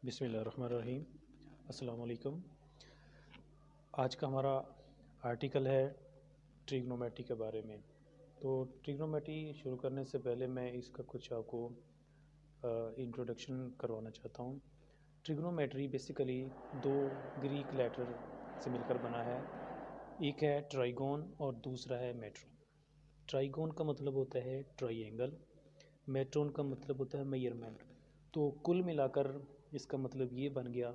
बिस्मिल्लाहिर्रहमानिर्रहीम। अस्सलाम वालेकुम। आज का हमारा आर्टिकल है ट्रिग्नोमेट्री के बारे में। तो ट्रिग्नोमेट्री शुरू करने से पहले मैं इसका कुछ आपको इंट्रोडक्शन करवाना चाहता हूँ। ट्रिग्नोमेट्री बेसिकली दो ग्रीक लेटर से मिलकर बना है। एक है ट्राइगोन और दूसरा है मेट्रोन। ट्राइगोन का मतलब होता है ट्राइएंगल, मेट्रोन का मतलब होता है मेजरमेंट। तो कुल मिलाकर इसका मतलब ये बन गया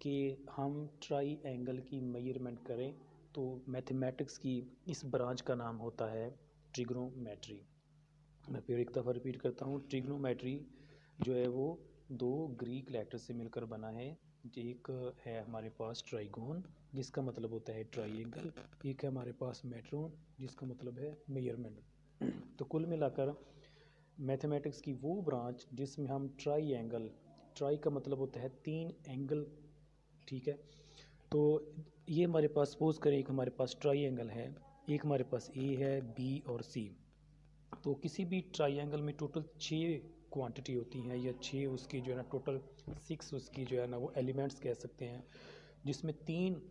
कि हम ट्राई एंगल की मेजरमेंट करें तो मैथमेटिक्स की इस ब्रांच का नाम होता है ट्रिग्नोमेट्री। मैं फिर एक दफ़ा रिपीट करता हूँ, ट्रिग्नोमेट्री जो है वो दो ग्रीक लेटर से मिलकर बना है। एक है हमारे पास ट्राइगोन जिसका मतलब होता है ट्राइएंगल, एक है हमारे पास मेट्रोन जिसका मतलब है मेजरमेंट। तो कुल मिलाकर मैथमेटिक्स की वो ब्रांच जिसमें हम ट्राई का मतलब होता है तीन एंगल, ठीक है। तो ये हमारे पास सपोज करें एक हमारे पास ट्राई एंगल है, एक हमारे पास ए है, बी और सी। तो किसी भी ट्राइएंगल में टोटल 6 क्वांटिटी होती हैं या 6 उसकी जो है ना टोटल 6 उसकी जो है ना वो एलिमेंट्स कह सकते हैं, जिसमें तीन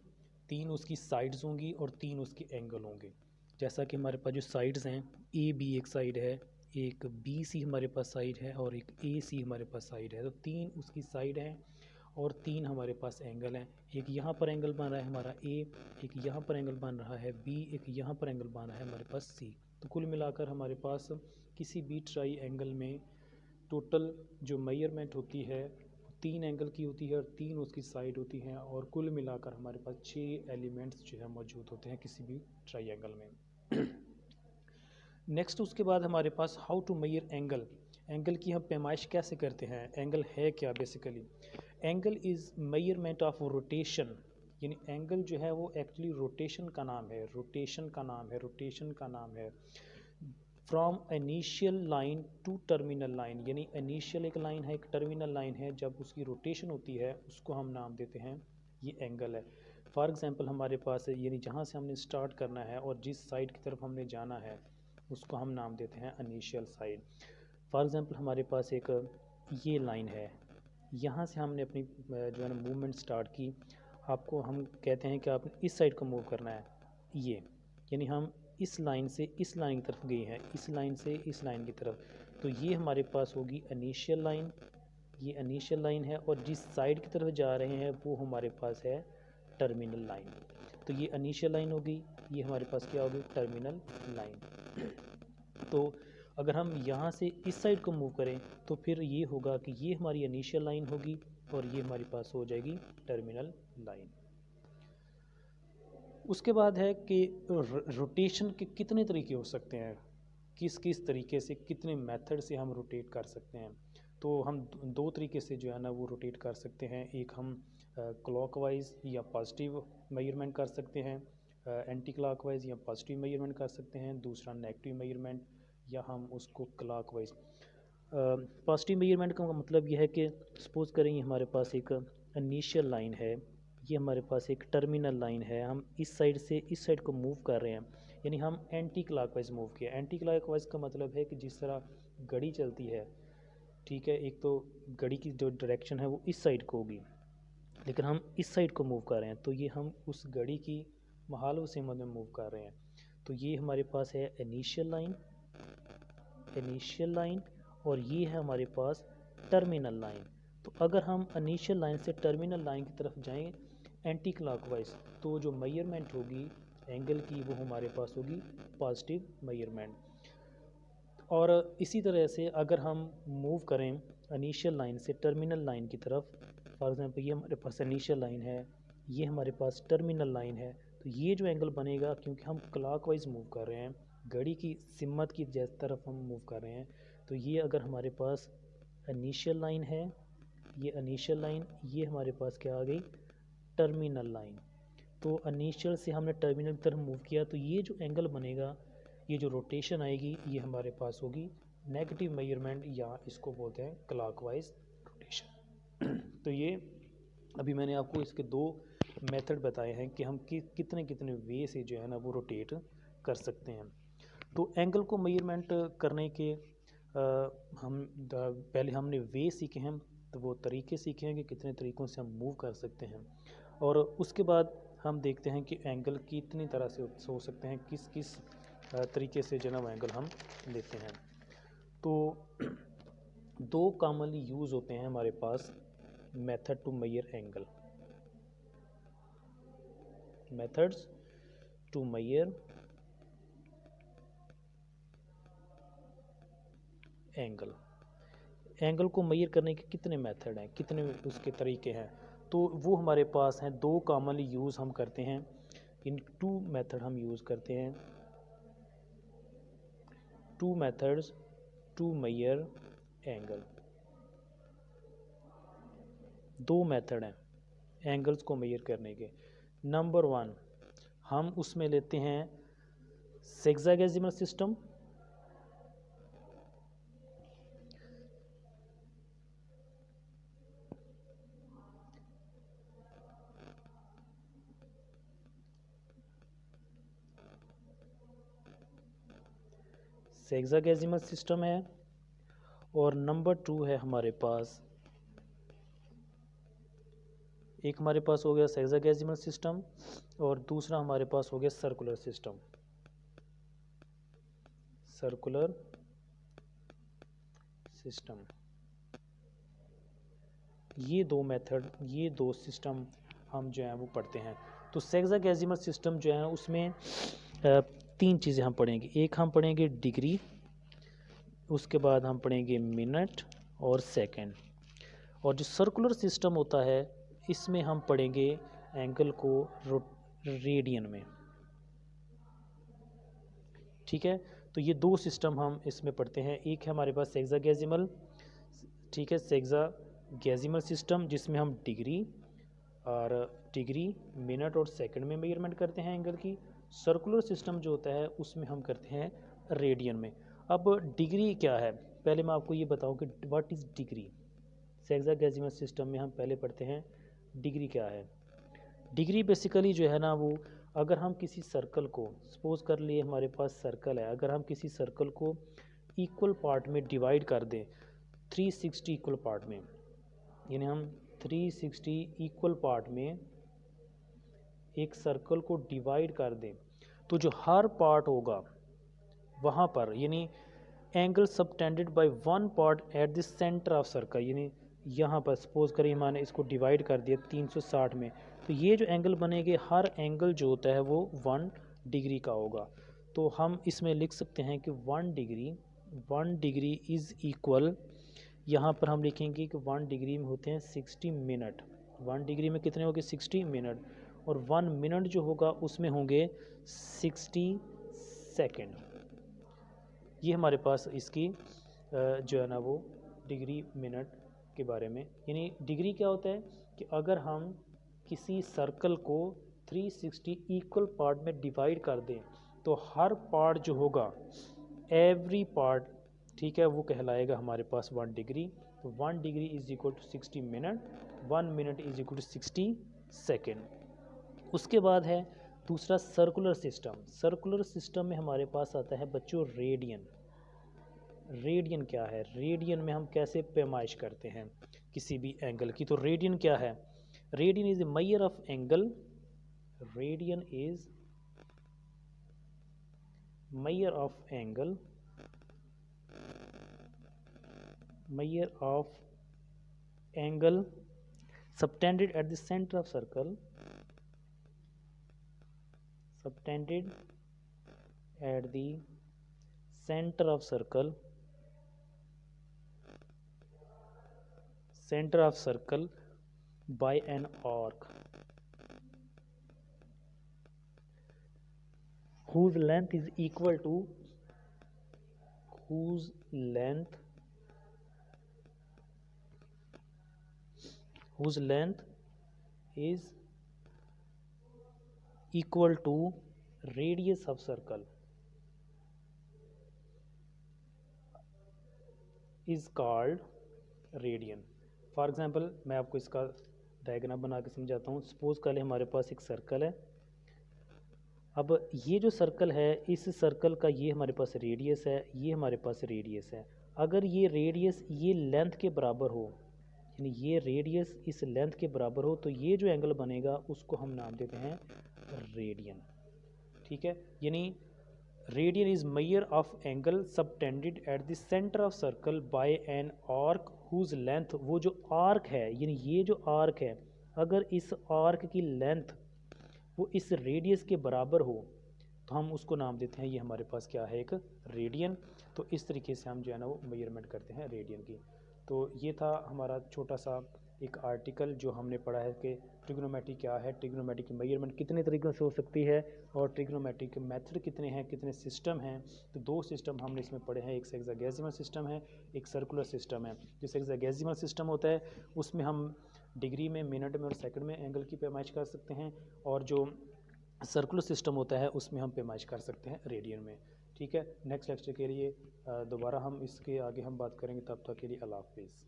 तीन उसकी साइड्स होंगी और तीन उसके एंगल होंगे। जैसा कि हमारे पास जो साइड्स हैं, ए बी एक साइड है, एक बी सी हमारे पास साइड है और एक ए सी हमारे पास साइड है। तो तीन उसकी साइड हैं और तीन हमारे पास एंगल हैं। एक यहाँ पर एंगल बन रहा है हमारा ए, एक यहाँ पर एंगल बन रहा है बी, एक यहाँ पर एंगल बन रहा है हमारे पास सी। तो कुल मिलाकर हमारे पास किसी भी ट्राई एंगल में टोटल जो मेजरमेंट होती है तीन एंगल की होती है और तीन उसकी साइड होती हैं, और कुल मिलाकर हमारे पास 6 एलिमेंट्स जो है मौजूद होते हैं किसी भी ट्राई एंगल में। नेक्स्ट उसके बाद हमारे पास how to measure angle. Angle की हम पैमाइश कैसे करते हैं, एंगल है क्या basically. Angle is measurement of rotation, यानी एंगल जो है वो एक्चुअली रोटेशन का नाम है, रोटेशन का नाम है। From initial line to terminal line, यानी इनिशियल एक लाइन है, एक टर्मिनल लाइन है, जब उसकी रोटेशन होती है उसको हम नाम देते हैं ये एंगल है। फॉर एग्जांपल हमारे पास है, यानी जहाँ से हमने स्टार्ट करना है और जिस साइड की तरफ हमने जाना है उसको हम नाम देते हैं इनिशियल साइड। फॉर एग्जांपल हमारे पास एक ये लाइन है, यहाँ से हमने अपनी जो है ना मूवमेंट स्टार्ट की। आपको हम कहते हैं कि आपने इस साइड को मूव करना है, ये यानी हम इस लाइन से इस लाइन की तरफ गए हैं, इस लाइन से इस लाइन की तरफ। तो ये हमारे पास होगी इनिशियल लाइन, ये इनिशियल लाइन है, और जिस साइड की तरफ जा रहे हैं वो हमारे पास है टर्मिनल लाइन। तो ये इनिशियल लाइन होगी, ये हमारे पास क्या होगी टर्मिनल लाइन। तो अगर हम यहाँ से इस साइड को मूव करें तो फिर ये होगा कि ये हमारी इनिशियल लाइन होगी और ये हमारे पास हो जाएगी टर्मिनल लाइन। उसके बाद है कि रोटेशन के कितने तरीके हो सकते हैं, किस किस तरीके से कितने मेथड से हम रोटेट कर सकते हैं। तो हम दो तरीके से जो है ना वो रोटेट कर सकते हैं। एक हम क्लॉकवाइज या पॉजिटिव मेजरमेंट कर सकते हैं, एंटी क्लॉकवाइज या पॉजिटिव मेजरमेंट कर सकते हैं। दूसरा नेगेटिव मेजरमेंट, या हम उसको क्लॉकवाइज। पॉजिटिव मेजरमेंट का मतलब यह है कि सपोज़ करें ये हमारे पास एक इनिशियल लाइन है, ये हमारे पास एक टर्मिनल लाइन है, हम इस साइड से इस साइड को मूव कर रहे हैं, यानी हम एंटी क्लॉकवाइज मूव किया। एंटी क्लॉकवाइज का मतलब है कि जिस तरह घड़ी चलती है, ठीक है, एक तो घड़ी की जो डायरेक्शन है वो इस साइड को होगी, लेकिन हम इस साइड को मूव कर रहे हैं, तो ये हम उस घड़ी की महाल व सिमत में मूव कर रहे हैं। तो ये हमारे पास है इनिशियल लाइन और ये है हमारे पास टर्मिनल लाइन। तो अगर हम इनिशियल लाइन से टर्मिनल लाइन की तरफ जाएं एंटी क्लॉकवाइज, तो जो मेजरमेंट होगी एंगल की वो हमारे पास होगी पॉजिटिव मेजरमेंट। और इसी तरह से अगर हम मूव करें इनिशियल लाइन से टर्मिनल लाइन की तरफ, फॉर एग्जांपल ये हमारे पास इनिशियल लाइन है, ये हमारे पास टर्मिनल लाइन है, तो ये जो एंगल बनेगा क्योंकि हम क्लॉकवाइज मूव कर रहे हैं, घड़ी की सिमत की जैसी तरफ हम मूव कर रहे हैं, तो ये अगर हमारे पास इनिशियल लाइन है, ये इनिशियल लाइन, ये हमारे पास क्या आ गई टर्मिनल लाइन। तो इनिशियल से हमने टर्मिनल की तरफ मूव किया, तो ये जो एंगल बनेगा, ये जो रोटेशन आएगी, ये हमारे पास होगी नेगेटिव मेजरमेंट, या इसको बोलते हैं क्लॉकवाइज रोटेशन। तो ये अभी मैंने आपको इसके दो मेथड बताए हैं कि हम कितने कितने वे से जो है ना वो रोटेट कर सकते हैं। तो एंगल को मेजरमेंट करने के पहले हमने वे सीखे हैं, तो वो तरीके सीखेंगे कितने तरीक़ों से हम मूव कर सकते हैं। और उसके बाद हम देखते हैं कि एंगल कितनी तरह से हो सकते हैं, किस किस तरीके से जो है वो एंगल हम लेते हैं। तो दो कॉमनली यूज़ होते हैं हमारे पास method to measure angle, methods to measure angle. Angle को मेजर करने के कितने मेथड हैं, कितने उसके तरीके हैं, तो वो हमारे पास हैं। दो कॉमनली यूज़ हम करते हैं, इन टू मेथड हम यूज़ करते हैं, two methods to measure angle. दो मेथड हैं एंगल्स को मेजर करने के। नंबर 1 हम उसमें लेते हैं सेक्सागेसिमल सिस्टम, सेक्सागेसिमल सिस्टम है, और नंबर 2 है हमारे पास, एक हमारे पास हो गया सेक्सागेसिमल सिस्टम और दूसरा हमारे पास हो गया सर्कुलर सिस्टम, सर्कुलर सिस्टम। ये दो मेथड, ये दो सिस्टम हम जो हैं वो पढ़ते हैं। तो सेक्सागेसिमल सिस्टम जो है उसमें तीन चीज़ें हम पढ़ेंगे। एक हम पढ़ेंगे डिग्री, उसके बाद हम पढ़ेंगे मिनट और सेकंड। और जो सर्कुलर सिस्टम होता है इसमें हम पढ़ेंगे एंगल को रेडियन में। ठीक है, तो ये दो सिस्टम हम इसमें पढ़ते हैं। एक है हमारे पास सेक्सागेसिमल, ठीक है, सेक्सागेसिमल सिस्टम जिसमें हम डिग्री मिनट और सेकंड में मेजरमेंट करते हैं एंगल की। सर्कुलर सिस्टम जो होता है उसमें हम करते हैं रेडियन में। अब डिग्री क्या है, पहले मैं आपको ये बताऊं कि व्हाट इज़ डिग्री। सेक्सागेसिमल सिस्टम में हम पहले पढ़ते हैं डिग्री क्या है। डिग्री बेसिकली जो है ना वो, अगर हम किसी सर्कल को, सपोज कर लिए हमारे पास सर्कल है, अगर हम किसी सर्कल को इक्वल पार्ट में डिवाइड कर दें, 360 इक्वल पार्ट में, यानी हम 360 इक्वल पार्ट में एक सर्कल को डिवाइड कर दें, तो जो हर पार्ट होगा वहाँ पर, यानी angle subtended by one part eight the centre of circle, यानी यहाँ पर सपोज करिए मैंने इसको डिवाइड कर दिया 360 में, तो ये जो एंगल बनेंगे, हर एंगल जो होता है वो 1 डिग्री का होगा। तो हम इसमें लिख सकते हैं कि 1 डिग्री इज़ इक्वल, यहाँ पर हम लिखेंगे कि 1 डिग्री में होते हैं 60 मिनट। 1 डिग्री में कितने होंगे, 60 मिनट, और 1 मिनट जो होगा उसमें होंगे 60 सेकेंड। ये हमारे पास इसकी जो है ना वो डिग्री मिनट के बारे में। यानी डिग्री क्या होता है कि अगर हम किसी सर्कल को 360 इक्वल पार्ट में डिवाइड कर दें, तो हर पार्ट जो होगा, एवरी पार्ट, ठीक है, वो कहलाएगा हमारे पास 1 डिग्री। तो 1 degree is equal to 60 minute, 1 minute is equal to 60 second. उसके बाद है दूसरा सर्कुलर सिस्टम। सर्कुलर सिस्टम में हमारे पास आता है बच्चों रेडियन। रेडियन क्या है, रेडियन में हम कैसे पैमाइश करते हैं किसी भी एंगल की। तो रेडियन क्या है, radian is a major of angle, radian is measure of angle, measure of angle subtended at the center of circle, subtended at the center of circle, center of circle by an arc whose length is equal to, whose length is equal to radius of circle is called radian. For example मैं आपको इसका diagram बना के समझाता हूँ। Suppose कर ले हमारे पास एक सर्कल है। अब ये जो सर्कल है, इस सर्कल का ये हमारे पास रेडियस है, ये हमारे पास रेडियस है। अगर ये रेडियस ये लेंथ के बराबर हो, यानी ये रेडियस इस लेंथ के बराबर हो तो ये जो एंगल बनेगा उसको हम नाम देते हैं रेडियन। ठीक है, यानी radian is measure of angle subtended at the centre of circle by an arc whose length, वो जो आर्क है यानी ये जो आर्क है, अगर इस आर्क की लेंथ वो इस रेडियस के बराबर हो तो हम उसको नाम देते हैं, ये हमारे पास क्या है, एक रेडियन। तो इस तरीके से हम जो है ना वो मेजरमेंट करते हैं रेडियन की। तो ये था हमारा छोटा सा एक आर्टिकल जो हमने पढ़ा है कि ट्रिग्नोमेट्री क्या है, ट्रिग्नोमेट्री की मेजरमेंट कितने तरीक़ों से हो सकती है और ट्रिग्नोमेट्री के मेथड कितने हैं, कितने सिस्टम हैं। तो दो सिस्टम हमने इसमें पढ़े हैं, एक हेक्साडेसिमल सिस्टम है, एक सर्कुलर सिस्टम है। जो हेक्साडेसिमल सिस्टम होता है उसमें हम डिग्री में, मिनट में और सेकंड में एंगल की पैमाइश कर सकते हैं, और जो सर्कुलर सिस्टम होता है उसमें हम पैमाइश कर सकते हैं रेडियन में। ठीक है, नेक्स्ट लेक्चर के लिए दोबारा हम इसके आगे हम बात करेंगे, तब तक के लिए अल्लाह हाफिज़।